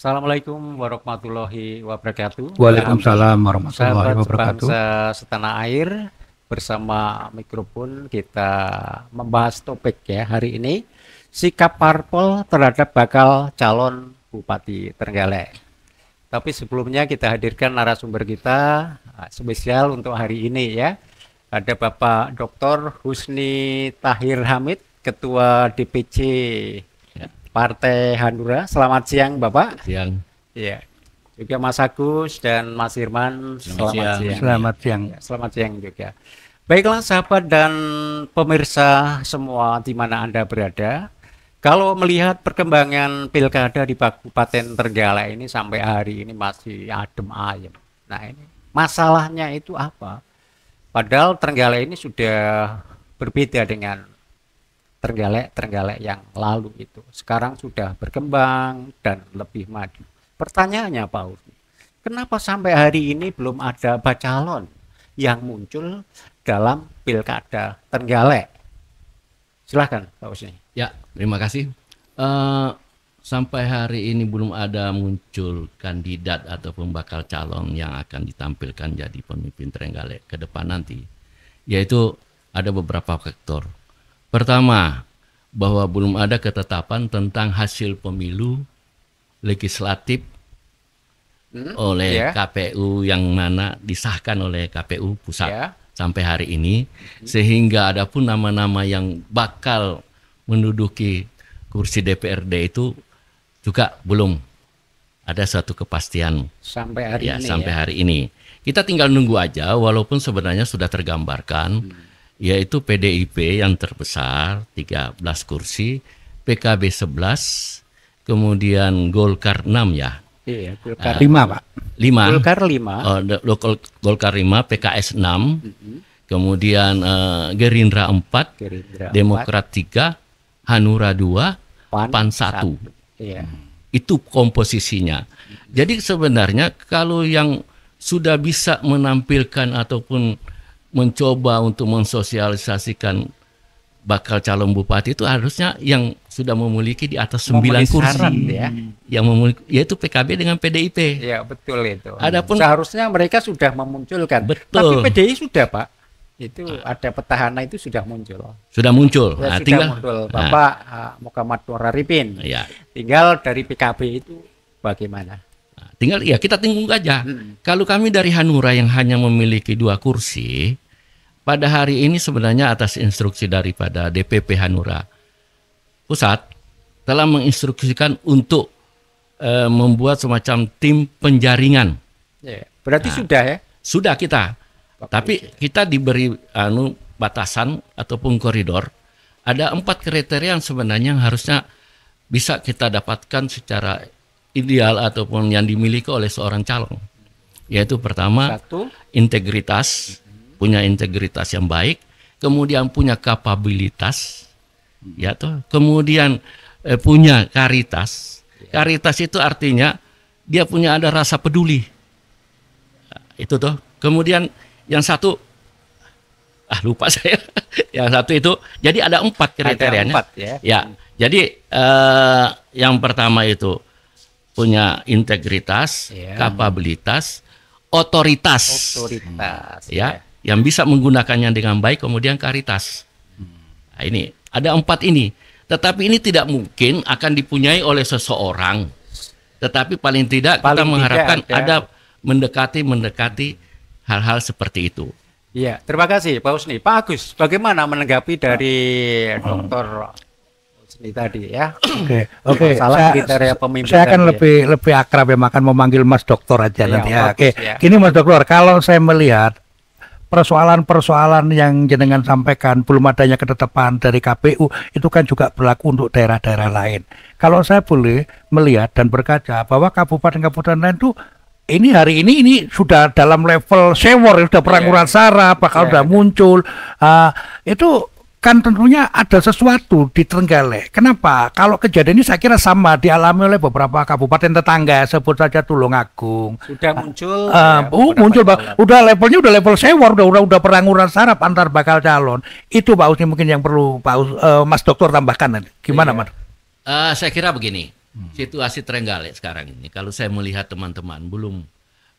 Assalamualaikum warahmatullahi wabarakatuh. Waalaikumsalam warahmatullahi Sahabat wabarakatuh. sebangsa setanah air, bersama mikrofon kita membahas topik ya hari ini, sikap parpol terhadap bakal calon Bupati Trenggalek. Tapi sebelumnya kita hadirkan narasumber kita spesial untuk hari ini ya. Ada Bapak Dr. Husni Tahir Hamid, Ketua DPC Partai Hanura. Selamat siang Bapak. Siang. Ya. Juga Mas Agus dan Mas Irman. Selamat siang. Selamat siang. Ya, selamat siang juga. Baiklah sahabat dan pemirsa semua di mana Anda berada. Kalau melihat perkembangan pilkada di Kabupaten Trenggalek ini sampai hari ini masih adem ayem. Nah ini masalahnya itu apa? Padahal Trenggalek ini sudah berbeda dengan Trenggalek yang lalu itu. Sekarang sudah berkembang dan lebih maju. Pertanyaannya Pak Husni, kenapa sampai hari ini belum ada bacalon yang muncul dalam pilkada Trenggalek? Silahkan Pak Husni. Ya, terima kasih. Sampai hari ini belum ada muncul kandidat ataupun bakal calon yang akan ditampilkan jadi pemimpin Trenggalek ke depan nanti. Yaitu ada beberapa faktor. Pertama, bahwa belum ada ketetapan tentang hasil pemilu legislatif oleh KPU yang mana disahkan oleh KPU pusat sampai hari ini, sehingga ada pun nama-nama yang bakal menduduki kursi DPRD itu juga belum ada suatu kepastian sampai hari ini. Sampai hari ini kita tinggal nunggu aja, walaupun sebenarnya sudah tergambarkan. Yaitu PDIP yang terbesar 13 kursi, PKB 11, kemudian Golkar 6 ya. Iya, Golkar 5 Pak. 5. Golkar 5. Golkar 5, PKS 6. Kemudian Gerindra 4, Demokrat 3, Hanura 2, PAN 1. Iya. Itu komposisinya. Jadi sebenarnya kalau yang sudah bisa menampilkan ataupun mencoba untuk mensosialisasikan bakal calon bupati itu harusnya yang sudah memiliki di atas 9 kursi ya. Yang memiliki, yaitu PKB dengan PDIP. Ya betul itu. Adapun seharusnya mereka sudah memunculkan. Betul. Tapi PDI sudah Pak. Itu ada petahana itu sudah muncul. Sudah muncul. Ya, nah, sudah tinggal muncul Bapak Muhammad Nur Arifin. Ya. Tinggal dari PKB itu bagaimana? Tinggal ya kita tunggu aja. Kalau kami dari Hanura yang hanya memiliki 2 kursi, pada hari ini sebenarnya atas instruksi daripada DPP Hanura Pusat telah menginstruksikan untuk membuat semacam tim penjaringan. Ya, berarti sudah ya? Sudah kita. Tapi kita diberi batasan ataupun koridor. Ada 4 kriteria yang sebenarnya yang harusnya bisa kita dapatkan secara ideal ataupun yang dimiliki oleh seorang calon. Yaitu pertama, integritas. Punya integritas yang baik, kemudian punya kapabilitas, ya toh, kemudian punya karitas. Karitas itu artinya dia punya ada rasa peduli, itu toh. Kemudian yang satu, lupa saya, yang satu itu, jadi ada 4 kriterianya. Ada 4 ya. Jadi yang pertama itu punya integritas, kapabilitas, otoritas. Ya. Yang bisa menggunakannya dengan baik, kemudian karitas. Nah, ini ada 4 ini. Tetapi ini tidak mungkin akan dipunyai oleh seseorang. Tetapi paling tidak kita mengharapkan ada mendekati hal-hal seperti itu. Iya, terima kasih Pak Husni. Pak Agus, bagaimana menanggapi dari Dr. Husni tadi ya? Oke. Saya akan lebih akrab ya, makan memanggil Mas Doktor aja nanti ya. Oke. Gini Mas Doktor, kalau saya melihat persoalan-persoalan yang jenengan sampaikan belum adanya ketetapan dari KPU itu kan juga berlaku untuk daerah-daerah lain. Kalau saya boleh melihat dan berkaca bahwa kabupaten-kabupaten lain itu hari ini sudah dalam level sewor, sudah perang saraf, bakal sudah muncul. Itu kan tentunya ada sesuatu di Trenggalek. Kenapa? Kalau kejadian ini saya kira sama dialami oleh beberapa kabupaten tetangga, sebut saja Tulungagung. Sudah muncul. Muncul, udah levelnya udah level sewor, udah peranguran saraf antar bakal calon. Itu Pak Husni mungkin yang perlu Mas Dokter tambahkan. Gimana Mas? Saya kira begini. situasi Trenggalek sekarang ini, kalau saya melihat teman-teman belum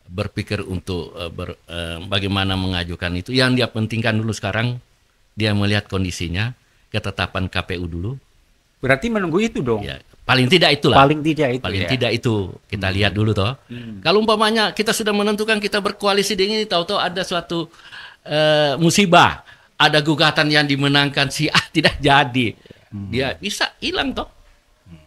berpikir untuk bagaimana mengajukan itu, yang dia pentingkan dulu sekarang, dia melihat kondisinya, ketetapan KPU dulu. Berarti menunggu itu dong. Ya, paling tidak itulah. Paling tidak itu. Paling tidak itu kita lihat dulu toh. Kalau umpamanya kita sudah menentukan kita berkoalisi dengan ini, tahu-tahu ada suatu musibah, ada gugatan yang dimenangkan si A tidak jadi, dia bisa hilang toh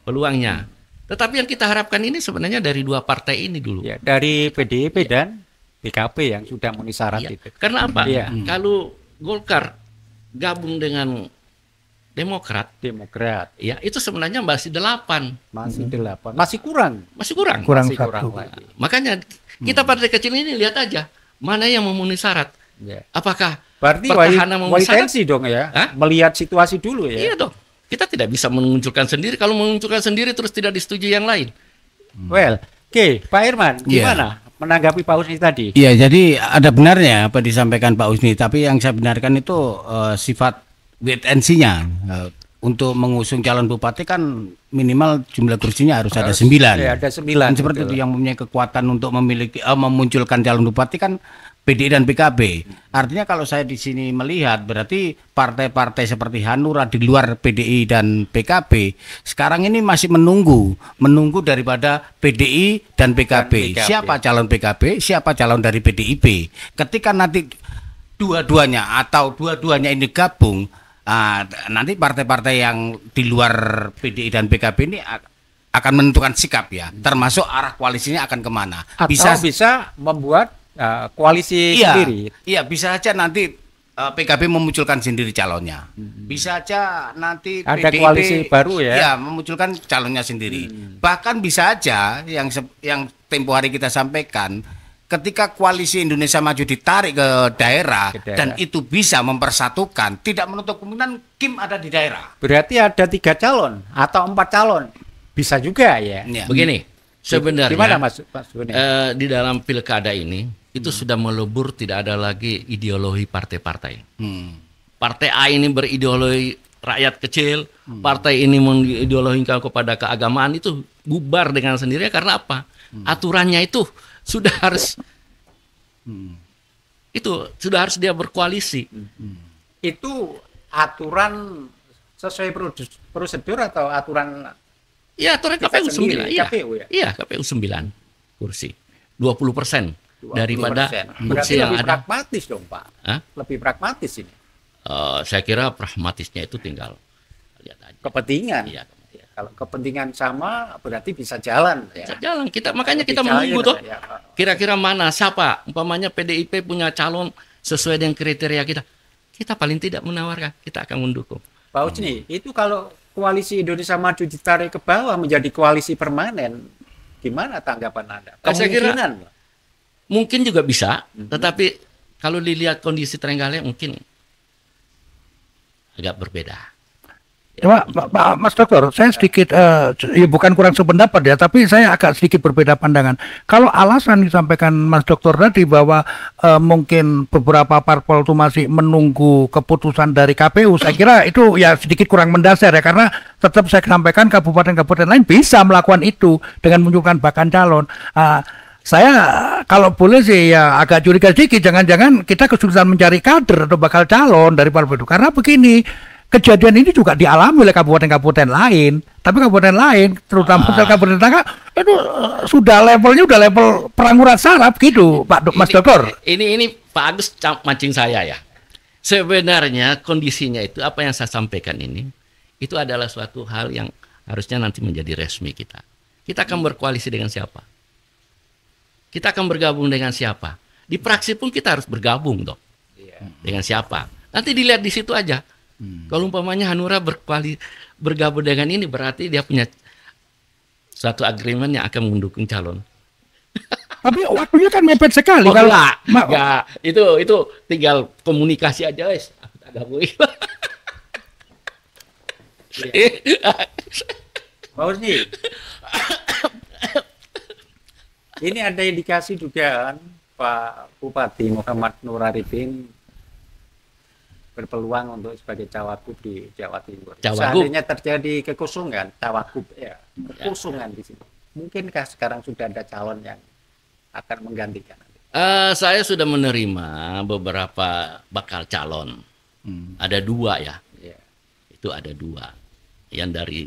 peluangnya. Tetapi yang kita harapkan ini sebenarnya dari dua partai ini dulu. Ya, dari PDIP dan PKB yang sudah memenuhi syarat itu. Karena apa? Iya. Kalau Golkar gabung dengan Demokrat, ya itu sebenarnya masih 8. Masih 8. Masih kurang. Masih kurang. Kurang Masih satu. kurang lagi. Makanya kita partai kecil ini lihat aja mana yang memenuhi syarat. Ya. Apakah Berarti petahana memenuhi syarat? tensi dong ya. Hah? Melihat situasi dulu ya. Iya dong. Kita tidak bisa memunculkan sendiri. Kalau memunculkan sendiri terus tidak disetujui yang lain. Well, oke, Pak Irman, gimana menanggapi Pak Husni tadi? Iya, jadi ada benarnya apa disampaikan Pak Husni, tapi yang saya benarkan itu sifat wait and see-nya. Untuk mengusung calon bupati kan minimal jumlah kursinya harus ada 9. Ya, ada 9. Dan seperti itu yang mempunyai kekuatan untuk memiliki memunculkan calon bupati kan PDI dan PKB. Artinya kalau saya di sini melihat berarti partai-partai seperti Hanura di luar PDI dan PKB sekarang ini masih menunggu daripada PDI dan PKB. Siapa calon PKB, siapa calon dari PDIP. Ketika nanti dua-duanya atau dua-duanya ini gabung, nanti partai-partai yang di luar PDI dan PKB ini akan menentukan sikap ya, termasuk arah koalisinya akan kemana. Atau bisa membuat koalisi sendiri. Iya, bisa aja nanti PKB memunculkan sendiri calonnya. Bisa aja nanti ada PDIP, koalisi baru ya. Iya, memunculkan calonnya sendiri. Bahkan bisa aja yang tempo hari kita sampaikan, ketika koalisi Indonesia Maju ditarik ke daerah, dan itu bisa mempersatukan, tidak menutup kemungkinan Kim ada di daerah. Berarti ada 3 calon atau 4 calon. Bisa juga ya. Begini, sebenarnya gimana Mas Buni? Di dalam pilkada ini itu sudah melebur, tidak ada lagi ideologi partai-partai. Partai A ini berideologi rakyat kecil, partai ini mengideologikan kepada keagamaan, itu bubar dengan sendirinya. Karena apa? Aturannya itu sudah harus dia berkoalisi. Itu aturan sesuai prosedur atau aturan? Ya, aturan KPU 9. KPU ya? Iya, KPU 9 kursi. 20% daripada kursi yang lebih ada. pragmatis dong, Pak. Hah? Lebih pragmatis ini. Saya kira pragmatisnya itu tinggal lihat aja. Kepentingan. Iya. Kalau kepentingan sama berarti bisa jalan ya. Bisa jalan. Makanya kita menunggu toh. Ya. Kira-kira mana siapa? Umpamanya PDIP punya calon sesuai dengan kriteria kita. Kita paling tidak menawarkan, kita akan mendukung. Pak Husni, itu kalau koalisi Indonesia Maju ditarik ke bawah menjadi koalisi permanen, gimana tanggapan Anda? Saya kira Kemungkinan mungkin juga bisa, tetapi kalau dilihat kondisi Trenggalek mungkin agak berbeda. Pak Mas Dokter, saya sedikit ya bukan kurang sependapat ya, tapi saya agak sedikit berbeda pandangan. Kalau alasan disampaikan Mas Dokter tadi bahwa mungkin beberapa parpol itu masih menunggu keputusan dari KPU, saya kira itu ya sedikit kurang mendasar ya, karena tetap saya sampaikan kabupaten-kabupaten lain bisa melakukan itu dengan menunjukkan bakal calon. Saya kalau boleh sih ya agak curiga sedikit, jangan-jangan kita kesulitan mencari kader atau bakal calon dari parpol itu, karena begini. Kejadian ini juga dialami oleh kabupaten-kabupaten lain, tapi kabupaten lain, terutama kabupaten tetangga, itu sudah levelnya level perang urat saraf gitu, Pak Mas Dokter. Ini Pak Agus mancing saya ya. Sebenarnya kondisinya itu apa yang saya sampaikan ini, itu adalah suatu hal yang harusnya nanti menjadi resmi kita. Kita akan berkoalisi dengan siapa? Kita akan bergabung dengan siapa? Di praksi pun kita harus bergabung dong. Dengan siapa? Nanti dilihat di situ aja. Kalau umpamanya Hanura bergabung dengan ini, berarti dia punya suatu agreement yang akan mendukung calon. Tapi waktunya kan mepet sekali. Kalau enggak, itu tinggal komunikasi aja, guys. Ada Pak Husni, ini ada indikasi dugaan Pak Bupati Muhammad Nur Arifin berpeluang untuk sebagai cawagup di Jawa Timur. Cawagup. Seandainya terjadi kekosongan cawagup ya kekosongan di sini. Mungkinkah sekarang sudah ada calon yang akan menggantikan? Saya sudah menerima beberapa bakal calon. Ada 2 ya. Itu ada 2. Yang dari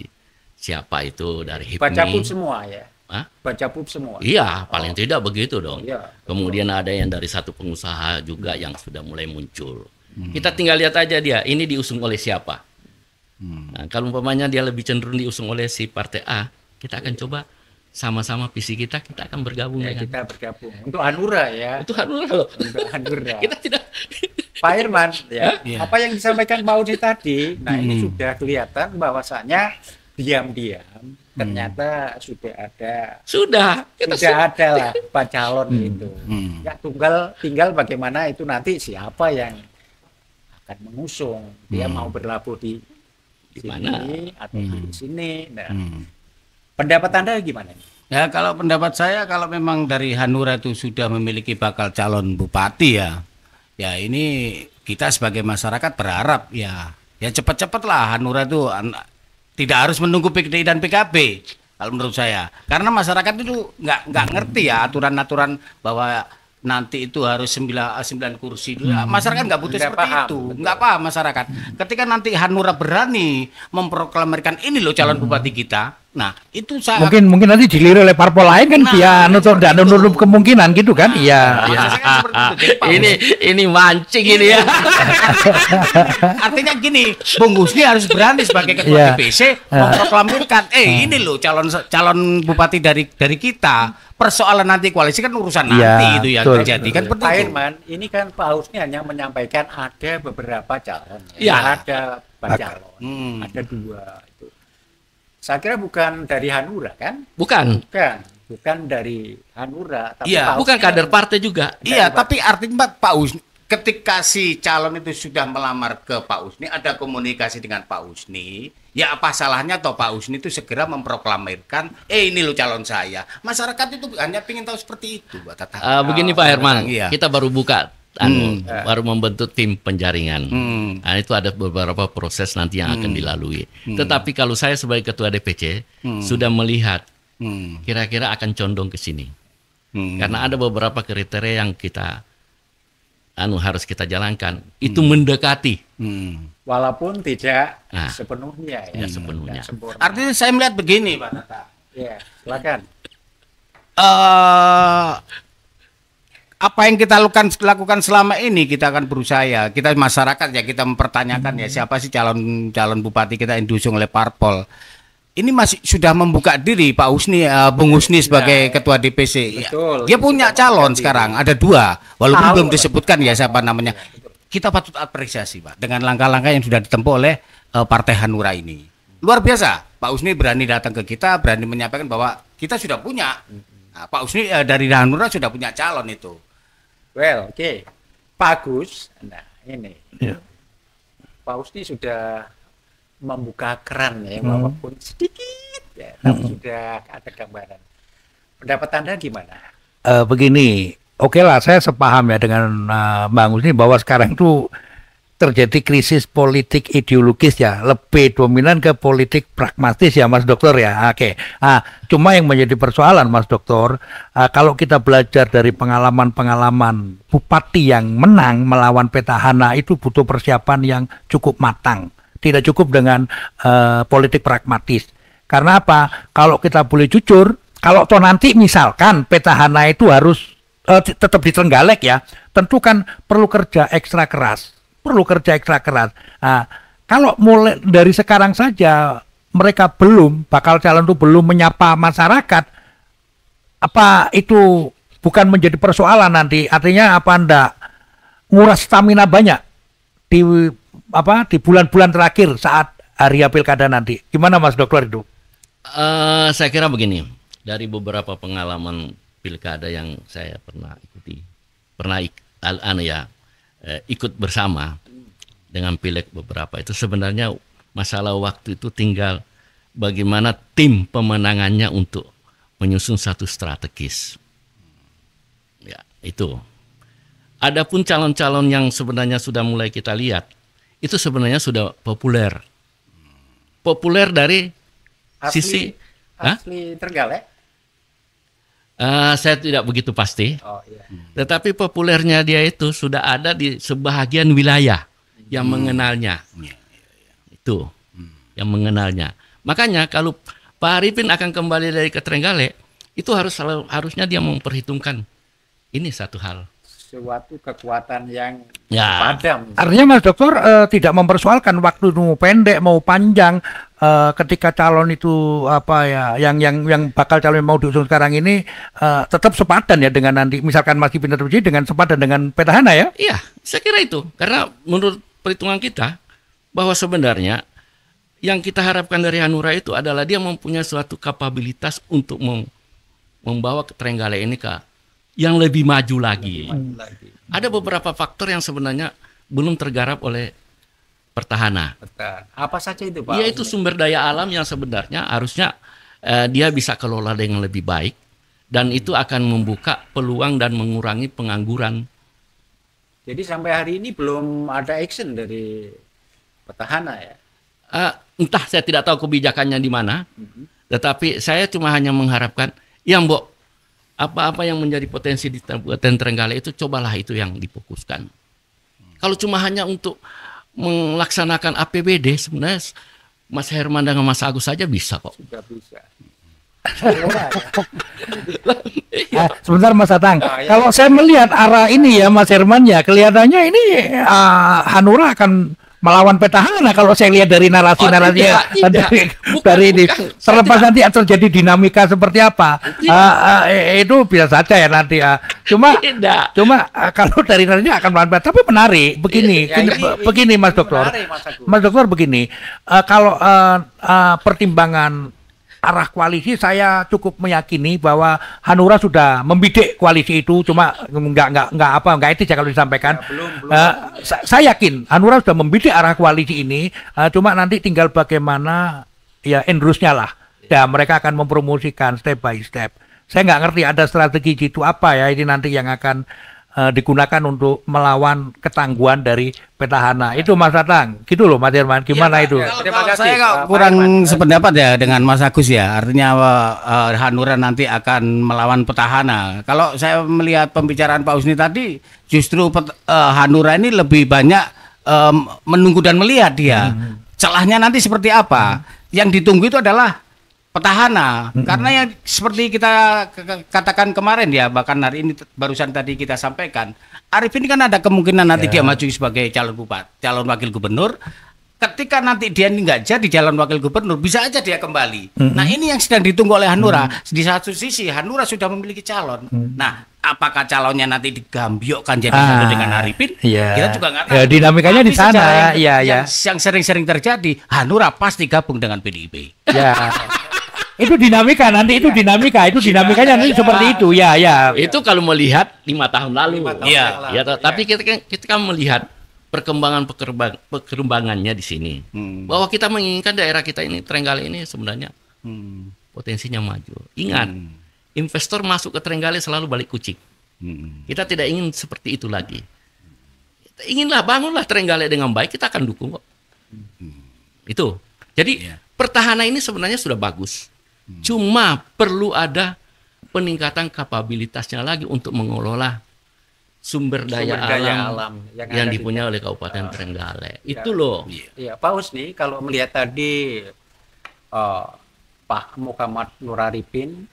siapa itu, dari HIPMI. Baca pub semua ya? Hah? Baca pub semua? Iya, paling tidak begitu dong. Iya. Kemudian ada yang dari satu pengusaha juga yang sudah mulai muncul. Kita tinggal lihat aja dia, ini diusung oleh siapa. Nah, kalau umpamanya dia lebih cenderung diusung oleh si partai A, kita akan coba sama-sama visi kita akan bergabung. Ya, kita bergabung. Untuk Hanura ya? Itu Hanura loh. Untuk Hanura. Kita tidak... Pak Irman, ya, apa yang disampaikan Pak Udi tadi, nah ini sudah kelihatan bahwasanya diam-diam ternyata sudah ada lah Pak calon itu. Ya tinggal bagaimana itu nanti siapa yang akan mengusung, dia mau berlabuh di sini atau di sini. Nah, pendapat Anda gimana? Ya, kalau pendapat saya, kalau memang dari Hanura itu sudah memiliki bakal calon bupati ya ini kita sebagai masyarakat berharap ya cepat-cepatlah Hanura itu tidak harus menunggu PDI dan PKB kalau menurut saya, karena masyarakat itu nggak ngerti ya aturan-aturan bahwa nanti itu harus 9 kursi. Masyarakat nggak butuh seperti itu, nggak paham masyarakat. Ketika nanti Hanura berani memproklamirkan ini loh calon bupati kita, nah itu saya mungkin nanti dilirik oleh parpol lain kan, dia nutup kemungkinan gitu kan. Iya. Ini mancing ini ya. Artinya gini, Bung Husni harus berani sebagai ketua DPC memproklamirkan, ini loh calon bupati dari kita. Persoalan nanti koalisi kan urusan nanti itu yang terjadi kan. Pak Irman, ini kan Pak Husni hanya menyampaikan ada beberapa calon. Ada calon, ada 2 itu. Saya kira bukan dari Hanura kan? Bukan dari Hanura, tapi bukan kader partai juga. Iya, tapi artinya Pak Husni ketika si calon itu sudah melamar ke Pak Husni, ada komunikasi dengan Pak Husni, ya apa salahnya toh Pak Husni itu segera memproklamirkan, ini lo calon saya. Masyarakat itu hanya ingin tahu seperti itu, Mbak Tata. Begini Pak Herman, kita baru buka, baru membentuk tim penjaringan. Nah, itu ada beberapa proses nanti yang akan dilalui. Tetapi kalau saya sebagai ketua DPC sudah melihat, kira-kira akan condong ke sini. Karena ada beberapa kriteria yang kita harus kita jalankan, itu mendekati, walaupun tidak sepenuhnya ya. Sepenuhnya. Artinya saya melihat begini, Pak Tata. Ya, silakan. Apa yang kita lakukan selama ini, kita akan berusaha ya, kita masyarakat ya, kita mempertanyakan ya siapa sih calon bupati kita yang diusung oleh parpol. Ini masih sudah membuka diri Pak Husni, Bung Husni sebagai ketua DPC. Betul, dia punya calon sekarang, ada 2, walaupun belum disebutkan ya siapa namanya. Kita patut apresiasi Pak dengan langkah-langkah yang sudah ditempuh oleh Partai Hanura ini. Luar biasa, Pak Husni berani datang ke kita, berani menyampaikan bahwa kita sudah punya. Pak Husni dari Hanura sudah punya calon itu. Well, oke. Pak Agus, nah ini. Pak Husni sudah membuka keran ya, walaupun sedikit ya, tapi sudah ada gambaran. Pendapat Anda gimana? Begini, oke lah, saya sepaham ya dengan Bang Husni bahwa sekarang itu terjadi krisis politik ideologis ya, lebih dominan ke politik pragmatis ya Mas Dokter ya. Oke. Cuma yang menjadi persoalan Mas Dokter, kalau kita belajar dari pengalaman-pengalaman bupati yang menang melawan petahana itu butuh persiapan yang cukup matang. Tidak cukup dengan politik pragmatis. Karena apa? Kalau kita boleh jujur, kalau toh nanti misalkan petahana itu harus tetap di Trenggalek ya, tentu kan perlu kerja ekstra keras. Kalau mulai dari sekarang saja mereka bakal calon itu belum menyapa masyarakat, apa itu bukan menjadi persoalan nanti? Artinya apa Anda nguras stamina banyak di bulan-bulan terakhir saat hari pilkada nanti. Gimana Mas Dokter itu? Saya kira begini, dari beberapa pengalaman pilkada yang saya pernah ikuti, ikut bersama dengan pileg beberapa, itu sebenarnya masalah waktu itu tinggal bagaimana tim pemenangannya untuk menyusun satu strategis. Ya, itu. Adapun calon-calon yang sebenarnya sudah mulai kita lihat, itu sebenarnya sudah populer dari sisi asli Trenggalek? Saya tidak begitu pasti. Oh iya. Tetapi populernya dia itu sudah ada di sebahagian wilayah yang mengenalnya. Itu yang mengenalnya. Makanya kalau Pak Arifin akan kembali dari ke Trenggalek, itu harusnya dia memperhitungkan ini satu hal. Suatu kekuatan yang Ya. padam. Artinya Mas Dokter tidak mempersoalkan waktu mau pendek mau panjang, ketika calon itu apa ya yang bakal calon yang mau diusung sekarang ini tetap sepadan ya dengan nanti misalkan masih pindah terjadi dengan sepadan dengan petahana ya? Iya, saya kira itu. Karena menurut perhitungan kita bahwa sebenarnya yang kita harapkan dari Hanura itu adalah dia mempunyai suatu kapabilitas untuk membawa ke Trenggalek ini ke yang lebih maju lagi. Ada beberapa faktor yang sebenarnya belum tergarap oleh Pertahanan. Apa saja itu, Pak? Yaitu sumber daya alam yang sebenarnya harusnya dia bisa kelola dengan lebih baik dan itu akan membuka peluang dan mengurangi pengangguran. Jadi sampai hari ini belum ada action dari Petahana ya? Entah, saya tidak tahu kebijakannya di mana, tetapi saya cuma hanya mengharapkan, ya Mbok, apa-apa yang menjadi potensi di Kabupaten Trenggalek itu cobalah itu yang difokuskan. Kalau cuma hanya untuk melaksanakan APBD, sebenarnya Mas Herman dengan Mas Agus saja bisa kok. Sudah bisa. Sebentar Mas Atang, kalau saya melihat arah ini ya Mas Herman ya, kelihatannya ini Hanura akan melawan Petahana kalau saya lihat dari narasi-narasinya dari ini. Terlepas nanti akan terjadi dinamika seperti apa, itu bisa saja ya nanti. Cuma kalau dari narasinya akan melawan. Tapi menarik begini, begini Mas Dokter, Mas Dokter begini, kalau pertimbangan arah koalisi saya cukup meyakini bahwa Hanura sudah membidik koalisi itu, cuma nggak etis ya kalau disampaikan. Saya yakin Hanura sudah membidik arah koalisi ini, cuma nanti tinggal bagaimana ya endrusnya lah. Ya mereka akan mempromosikan step by step. Saya nggak ngerti ada strategi gitu apa ya ini nanti yang akan digunakan untuk melawan ketangguhan dari Petahana. Itu Mas Atang, gitu loh Mas Herman, gimana ya, itu? Terima kasih. Saya kurang sependapat ya dengan Mas Agus ya. Artinya Hanura nanti akan melawan Petahana. Kalau saya melihat pembicaraan Pak Husni tadi, justru Hanura ini lebih banyak menunggu dan melihat dia. Celahnya nanti seperti apa? Yang ditunggu itu adalah Petahana, karena yang seperti kita katakan kemarin ya, bahkan hari ini barusan tadi kita sampaikan, Arifin kan ada kemungkinan nanti dia maju sebagai calon bupati, calon wakil gubernur. Ketika nanti dia nggak jadi calon wakil gubernur, bisa aja dia kembali. Nah ini yang sedang ditunggu oleh Hanura. Di satu sisi Hanura sudah memiliki calon. Nah apakah calonnya nanti digambiokkan jadi satu dengan Arifin? Kita juga nggak tahu. Ya, dinamikanya di sana. Yang sering-sering terjadi, Hanura pasti gabung dengan PDIP. Ya. Itu dinamika nanti, itu dinamikanya nanti seperti itu ya. Itu kalau melihat 5 tahun lalu. Tapi kita kan melihat perkembangannya di sini. Bahwa kita menginginkan daerah kita ini, Trenggalek ini sebenarnya potensinya maju. Ingat, investor masuk ke Trenggalek selalu balik kucing. Kita tidak ingin seperti itu lagi. Kita inginlah bangunlah Trenggalek dengan baik, kita akan dukung kok. Itu. Jadi Pertahanan ini sebenarnya sudah bagus. Cuma perlu ada peningkatan kapabilitasnya lagi untuk mengelola sumber daya alam yang dipunyai oleh Kabupaten Trenggalek. Itu loh. Iya, Pak Husni, kalau melihat tadi Pak Muhammad Nur Arifin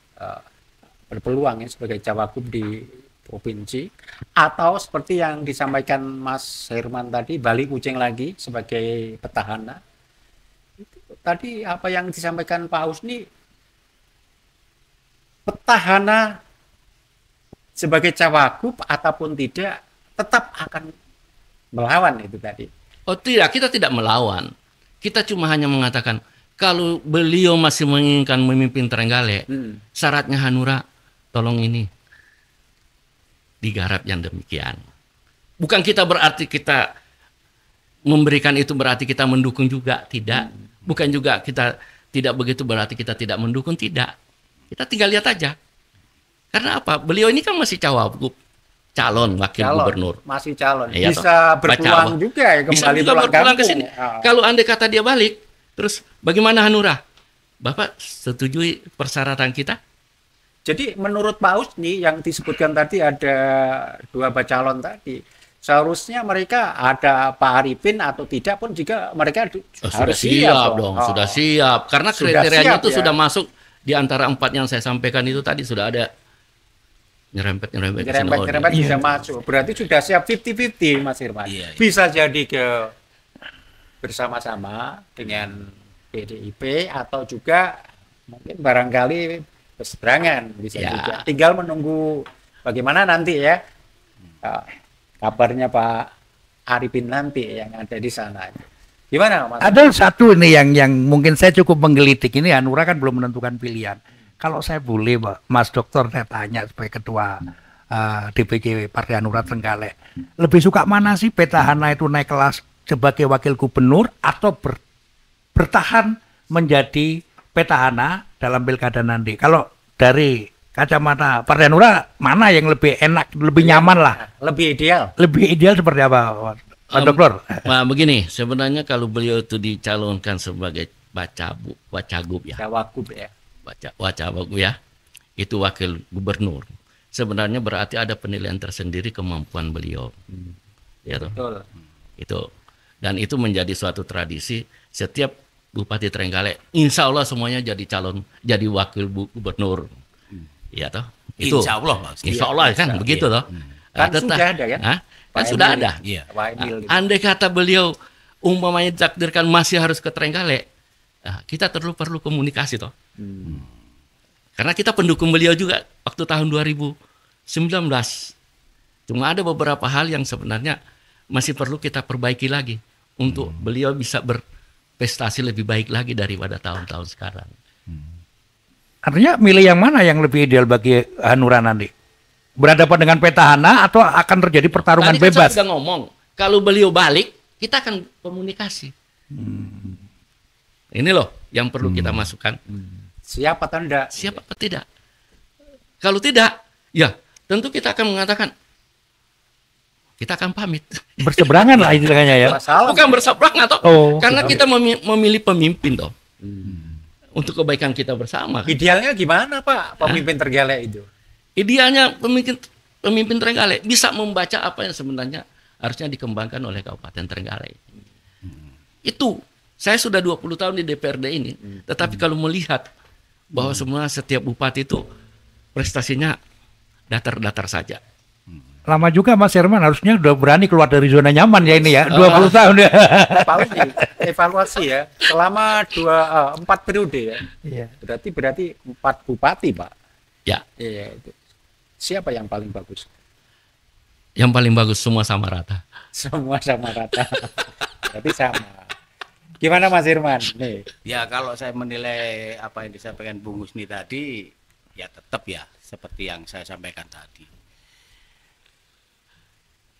berpeluang ya sebagai cawagup di provinsi, atau seperti yang disampaikan Mas Herman tadi, balik kucing lagi sebagai petahana. Itu tadi apa yang disampaikan Pak Husni, petahana sebagai cawagup ataupun tidak tetap akan melawan itu tadi. Oh tidak, kita tidak melawan. Kita cuma hanya mengatakan kalau beliau masih menginginkan memimpin Trenggalek, syaratnya Hanura tolong ini digarap yang demikian. Bukan kita berarti kita memberikan itu berarti kita mendukung juga, tidak. Bukan juga kita tidak begitu berarti kita tidak mendukung, tidak. Kita tinggal lihat aja. Karena apa? Beliau ini kan masih cawagup, calon wakil gubernur. Masih calon. Ya, bisa berpeluang juga ya kembali berpulang ke sini. Kalau andai kata dia balik, terus bagaimana Hanura? Bapak setujui persyaratan kita? Jadi menurut Pak Usni yang disebutkan tadi ada 2 calon tadi, seharusnya mereka ada Pak Arifin atau tidak pun juga mereka Sudah harus siap dong, sudah siap. Karena Sudah kriterianya siap, itu ya. sudah masuk di antara 4 yang saya sampaikan itu tadi, sudah ada nyerempet ke sini. Nyerempet Iya. sudah masuk. Berarti sudah siap 50-50 Mas Irman. Iya, iya. Bisa jadi ke bersama-sama dengan PDIP atau juga mungkin barangkali berseberangan bisa Ya. juga. Tinggal menunggu bagaimana nanti ya kabarnya Pak Arifin nanti yang ada di sana. Gimana Mas? Ada satu ini yang mungkin saya cukup menggelitik ini, Hanura kan belum menentukan pilihan. Kalau saya boleh, Mas Dokter, saya tanya sebagai ketua DPC Partai Hanura Trenggalek, lebih suka mana sih petahana itu naik kelas sebagai wakil gubernur atau bertahan menjadi petahana dalam pilkada nanti? Kalau dari kacamata Partai Hanura, mana yang lebih enak, lebih nyaman lah, Lebih ideal. lebih ideal seperti apa, Pak Dokter? Nah, begini, sebenarnya kalau beliau itu dicalonkan sebagai Wacagub ya, Cawagup ya. Wacagub ya, itu wakil gubernur. Sebenarnya berarti ada penilaian tersendiri kemampuan beliau. Ya toh? Betul. Itu, dan itu menjadi suatu tradisi setiap Bupati Trenggalek, insya Allah semuanya jadi calon, jadi wakil gubernur. Ya toh? Itu. Insya Allah, Mas. Insya Allah kan begitu toh. Kan sudah ada kan? Hah? Kan Pak sudah Emil. ada. Iya. Pak Emil gitu. Andai kata beliau umpamanya ditakdirkan masih harus ke Trenggalek, kita perlu komunikasi toh. Karena kita pendukung beliau juga waktu tahun 2019. Cuma ada beberapa hal yang sebenarnya masih perlu kita perbaiki lagi untuk beliau bisa berprestasi lebih baik lagi daripada tahun-tahun sekarang. Artinya milih yang mana yang lebih ideal bagi Hanura nanti? Berhadapan dengan petahana atau akan terjadi pertarungan Tadi kan bebas? saya sudah ngomong, kalau beliau balik, kita akan komunikasi. Ini loh yang perlu kita masukkan. Siap atau enggak? Siapa atau tidak? Kalau tidak, ya tentu kita akan mengatakan, kita akan pamit. Berseberangan lah istilahnya ya. Masalah. Bukan berseberangan toh. Oh, Karena kita memilih pemimpin toh. Untuk kebaikan kita bersama. Idealnya gimana Pak pemimpin Trenggalek itu? Idealnya pemimpin Trenggalek bisa membaca apa yang sebenarnya harusnya dikembangkan oleh Kabupaten Trenggalek. Itu saya sudah 20 tahun di DPRD ini, tetapi kalau melihat bahwa semua setiap bupati itu prestasinya datar-datar saja. Lama juga Mas Herman, harusnya udah berani keluar dari zona nyaman ya ini ya. 20 tahun ya. Pak Uji, evaluasi ya selama 4 periode ya. Iya. Berarti 4 bupati Pak. Ya, Iya itu. Siapa yang paling bagus? yang paling bagus semua sama rata. Semua sama rata. Berarti sama. Gimana Mas Irman? Nih. Ya kalau saya menilai apa yang disampaikan Bung Husni tadi, ya tetap ya seperti yang saya sampaikan tadi.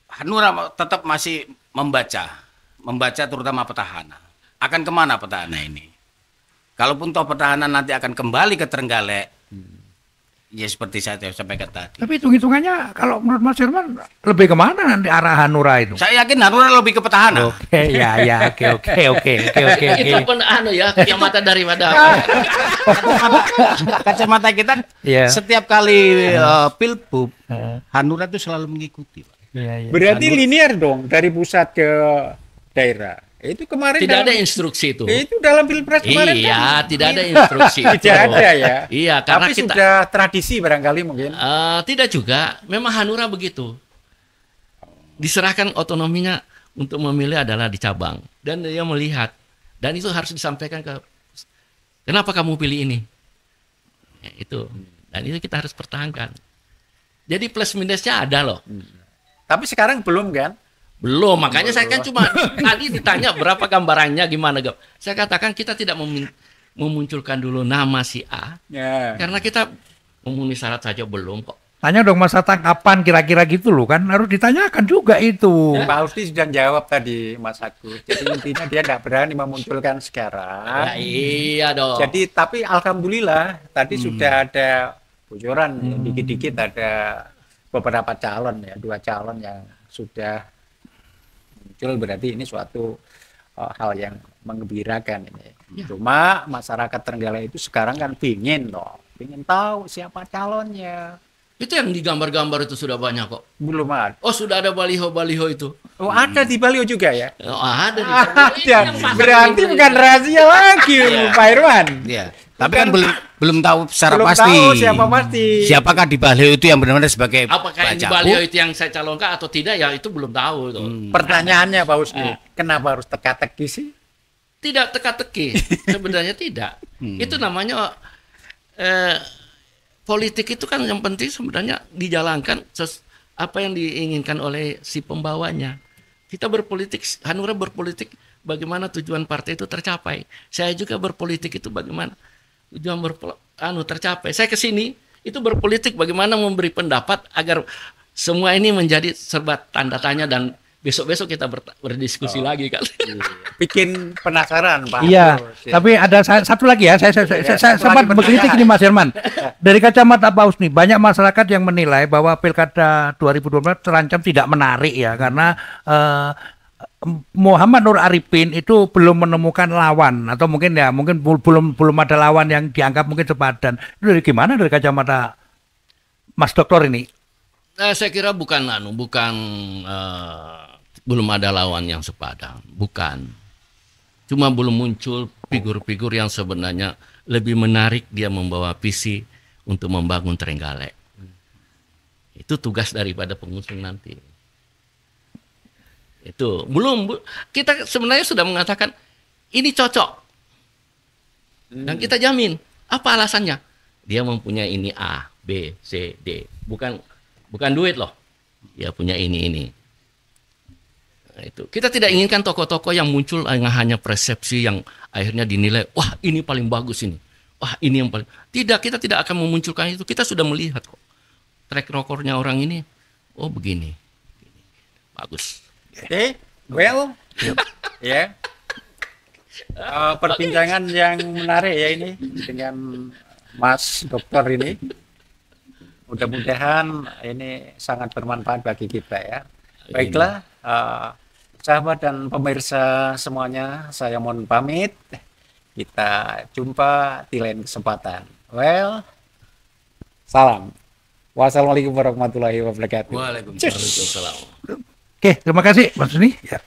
Hanura tetap masih membaca terutama petahana. Akan kemana petahana ini? Kalaupun toh petahana nanti akan kembali ke Trenggalek, ya seperti saya sampaikan tadi. Tapi hitung-hitungannya kalau menurut Mas Herman lebih kemana nanti arah Hanura itu? Saya yakin Hanura lebih ke petahana. Oke, ya, oke. Itu pun ya kiamatan daripada Kacamata kita Iya. setiap kali pilbub, Hanura itu selalu mengikuti, Pak. Iya. Berarti linear dong dari pusat ke daerah. Itu kemarin tidak ada dalam- instruksi itu. Itu dalam Pilpres kemarin Iya, kan tidak ada instruksi itu. tidak ada ya. Iya, karena Tapi kita sudah tradisi barangkali mungkin. tidak juga. Memang Hanura begitu. Diserahkan otonominya untuk memilih adalah di cabang dan dia melihat dan itu harus disampaikan ke kenapa kamu pilih ini. Ya, itu dan itu kita harus pertahankan. Jadi plus minusnya ada loh. Tapi sekarang belum kan? Belum, makanya saya kan cuma tadi ditanya berapa gambarannya gimana, Gap. Saya katakan kita tidak memunculkan dulu nama si A Ya. karena kita memenuhi syarat saja belum kok. Tanya dong masa kapan kira-kira gitu loh kan, harus ditanyakan juga itu. Pak Husni sudah jawab tadi Mas Agus. Jadi intinya dia tidak berani memunculkan Ya, sekarang. iya dong. Jadi tapi alhamdulillah tadi sudah ada bocoran ya, dikit-dikit ada beberapa calon ya, 2 calon yang sudah muncul berarti ini suatu hal yang menggembirakan ini. Cuma masyarakat Trenggalek itu sekarang kan pingin tahu siapa calonnya. Itu yang digambar-gambar itu sudah banyak kok. Belum ada. Oh, sudah ada baliho-baliho itu. Oh, ada di Baliho juga ya? Oh, ada di Ada. Berarti bukan rahasia lagi, Pak Irwan. Iya. Tapi kan belum tahu secara Belum pasti. tahu siapa pasti. Siapakah di Baliho itu yang benar-benar sebagai apakah yang di Pak Baliho Capu? itu yang saya calonkan atau tidak ya itu belum tahu itu. Pertanyaannya Pak Husni, kenapa harus teka-teki sih? Tidak teka-teki. Sebenarnya tidak. Itu namanya politik itu kan yang penting sebenarnya dijalankan apa yang diinginkan oleh si pembawanya. Kita berpolitik, Hanura berpolitik bagaimana tujuan partai itu tercapai. Saya juga berpolitik itu bagaimana tujuan tercapai. Saya ke sini itu berpolitik bagaimana memberi pendapat agar semua ini menjadi serba tanda tanya dan besok-besok kita berdiskusi lagi kan. Bikin penasaran Pak. Iya, tapi ada satu lagi ya, saya sempat mengkritik ini Mas Herman. Dari kacamata Pak Husni, banyak masyarakat yang menilai bahwa Pilkada 2012 terancam tidak menarik ya, karena Muhammad Nur Arifin itu belum menemukan lawan, atau mungkin belum ada lawan yang dianggap mungkin sepadan. Itu dari gimana dari kacamata Mas Doktor ini? Saya kira belum ada lawan yang sepadan, bukan. Cuma belum muncul figur-figur yang sebenarnya lebih menarik dia membawa visi untuk membangun Trenggalek. Itu tugas daripada pengusung nanti. Itu kita sebenarnya sudah mengatakan ini cocok. Dan kita jamin. Apa alasannya? Dia mempunyai ini A, B, C, D. Bukan duit loh. Dia punya ini. Nah, itu. Kita tidak inginkan tokoh-tokoh yang muncul hanya persepsi yang akhirnya dinilai, wah ini paling bagus ini. Wah ini yang paling. Tidak, kita tidak akan memunculkan itu. Kita sudah melihat kok. Track recordnya orang ini. Oh begini. Bagus. Oke, well. Ya. Perbincangan yang menarik ya ini dengan Mas Dokter ini. Mudah-mudahan ini sangat bermanfaat bagi kita ya. Baiklah, sahabat dan pemirsa semuanya, saya mohon pamit. Kita jumpa di lain kesempatan. Well, salam. Wassalamualaikum warahmatullahi wabarakatuh. Waalaikumsalam. Oke, terima kasih Mas Husni. Ya.